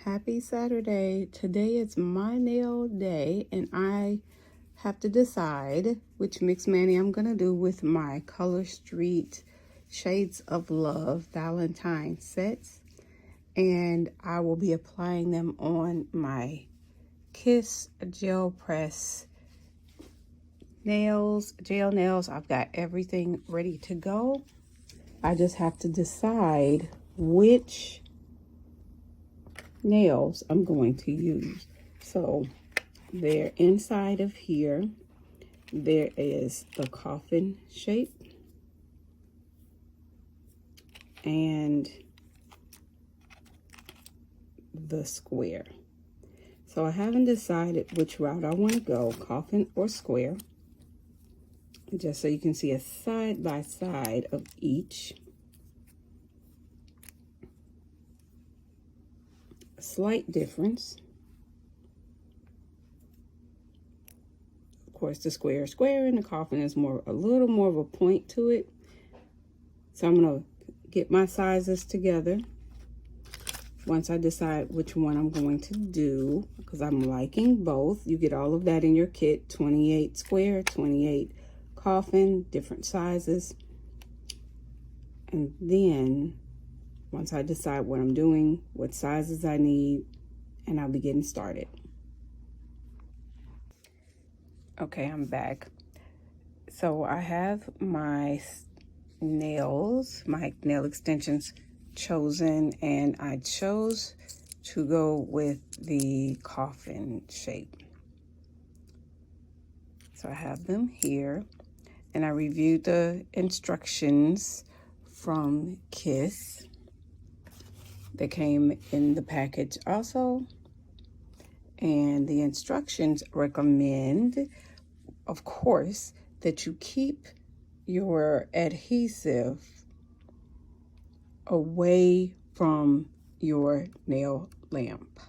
Happy Saturday. Today is my nail day and I have to decide which Mix Mani I'm going to do with my Color Street Shades of Love Valentine sets. And I will be applying them on my Kiss Gel Press nails, gel nails. I've got everything ready to go. I just have to decide which nails I'm going to use. So they're inside of here. There is the coffin shape and the square. So I haven't decided which route I want to go, coffin or square. Just so you can see a side by side of each. A slight difference. Of course, the square is square and the coffin is a little more of a point to it. So I'm going to get my sizes together once I decide which one I'm going to do, because I'm liking both. You get all of that in your kit, 28 square, 28 coffin, different sizes. And then once I decide what I'm doing, what sizes I need, and I'll be getting started. Okay, I'm back. So I have my nails, my nail extensions chosen, and I chose to go with the coffin shape. So I have them here, and I reviewed the instructions from Kiss. They came in the package also, and the instructions recommend, of course, that you keep your adhesive away from your nail lamp.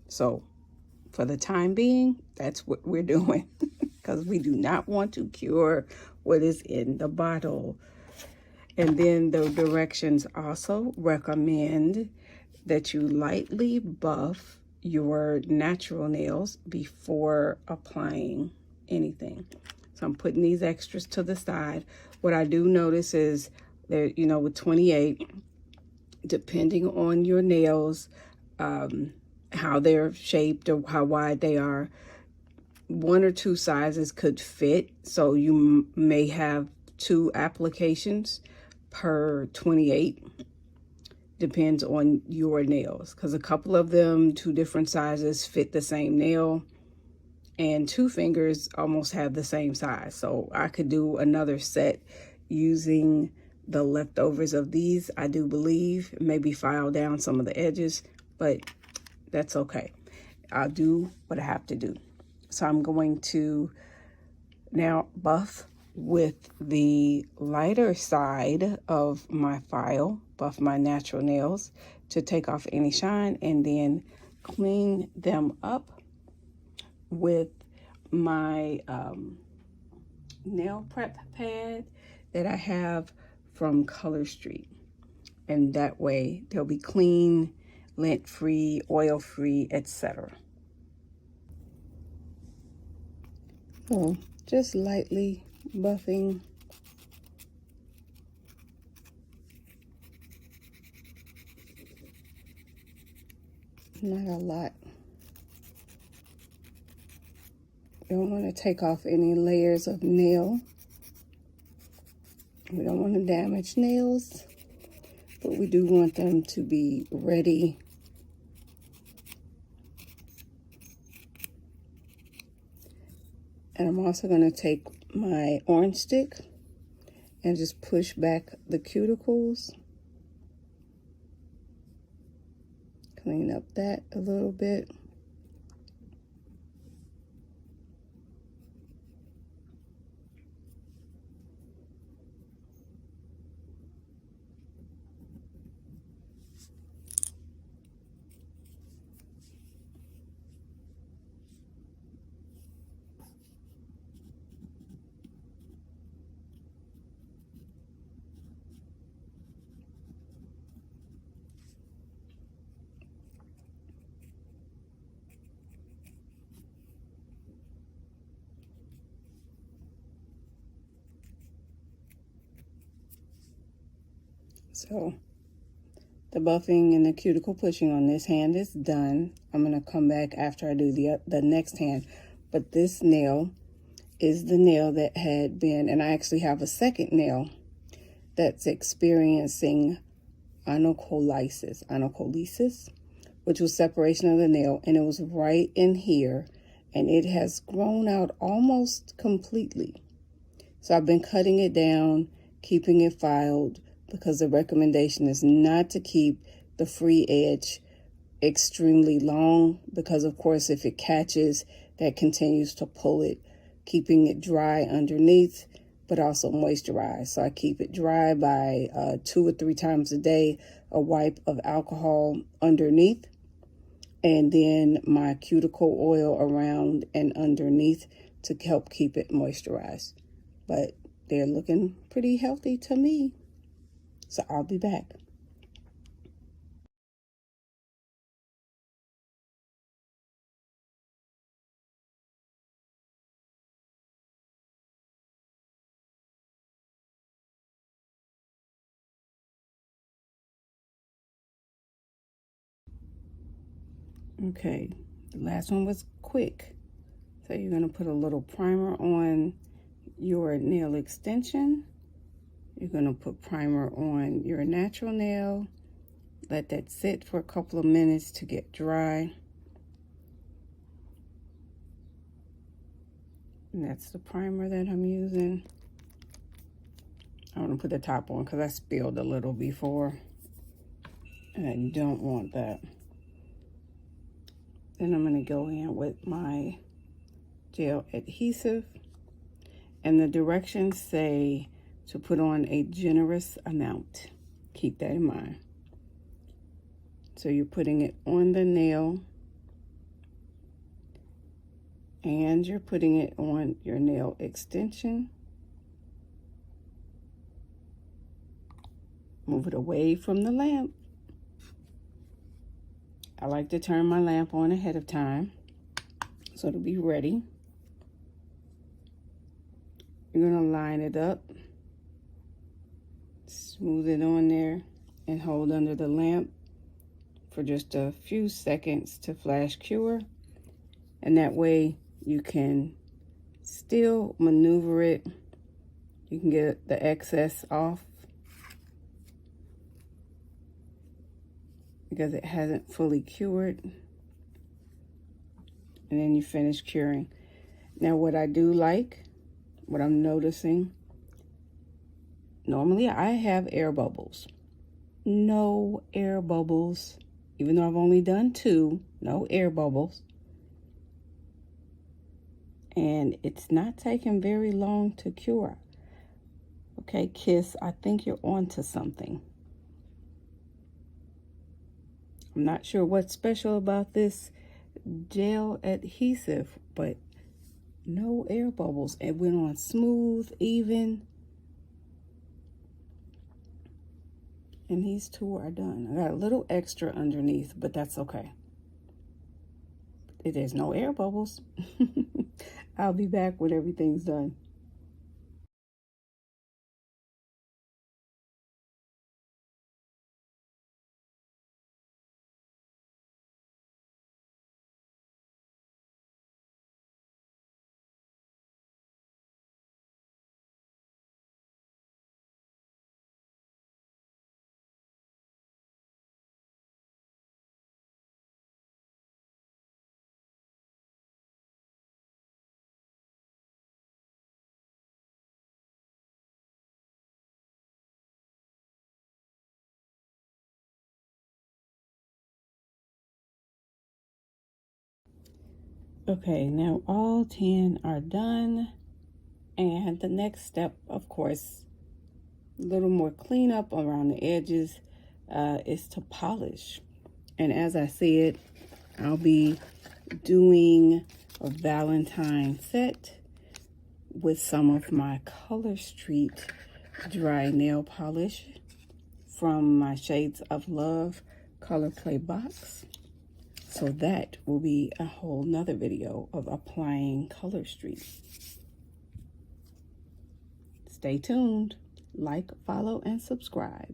So for the time being, that's what we're doing, because we do not want to cure what is in the bottle. And then the directions also recommend that you lightly buff your natural nails before applying anything. So I'm putting these extras to the side. What I do notice is that, with 28, depending on your nails, how they're shaped or how wide they are, one or two sizes could fit. So you may have 2 applications per 28. Depends on your nails, because a couple of them, 2 different sizes, fit the same nail, and 2 fingers almost have the same size. So I could do another set using the leftovers of these, I do believe, maybe file down some of the edges, but that's okay. I'll do what I have to do. So I'm going to now buff with the lighter side of my file, buff my natural nails to take off any shine, and then clean them up with my nail prep pad that I have from Color Street. And that way they'll be clean, lint-free, oil-free, etc. So just lightly buffing. Not a lot. Don't want to take off any layers of nail. We don't want to damage nails, but we do want them to be ready. And I'm also going to take my orange stick and just push back the cuticles. Clean up that a little bit. So the buffing and the cuticle pushing on this hand is done. I'm going to come back after I do the next hand. But this nail is the nail that had been, and I actually have a second nail that's experiencing onycholysis, which was separation of the nail, and it was right in here, and it has grown out almost completely. So I've been cutting it down, keeping it filed, because the recommendation is not to keep the free edge extremely long, because of course if it catches, that continues to pull it, keeping it dry underneath, but also moisturized. So I keep it dry by 2 or 3 times a day, a wipe of alcohol underneath, and then my cuticle oil around and underneath to help keep it moisturized. But they're looking pretty healthy to me. So I'll be back. Okay, the last one was quick. So you're going to put a little primer on your nail extension. You're going to put primer on your natural nail. Let that sit for a couple of minutes to get dry. And that's the primer that I'm using. I want to put the top on because I spilled a little before, and I don't want that. Then I'm going to go in with my gel adhesive, and the directions say to put on a generous amount. Keep that in mind. So you're putting it on the nail, and you're putting it on your nail extension. Move it away from the lamp. I like to turn my lamp on ahead of time so it'll be ready. You're going to line it up, smooth it on there, and hold under the lamp for just a few seconds to flash cure. And that way you can still maneuver it. You can get the excess off because it hasn't fully cured. And then you finish curing. Now what I do like, what I'm noticing, normally I have air bubbles. No air bubbles, even though I've only done 2, no air bubbles. And it's not taking very long to cure. Okay, Kiss, I think you're onto something. I'm not sure what's special about this gel adhesive, but no air bubbles. It went on smooth, even. And these 2 are done. I got a little extra underneath, but that's okay. There's no air bubbles. I'll be back when everything's done. Okay, now all 10 are done. And the next step, of course, a little more cleanup around the edges, is to polish. And as I said, I'll be doing a Valentine set with some of my Color Street dry nail polish from my Shades of Love Color Play box. So that will be a whole nother video of applying Color Street. Stay tuned. Like, follow, and subscribe.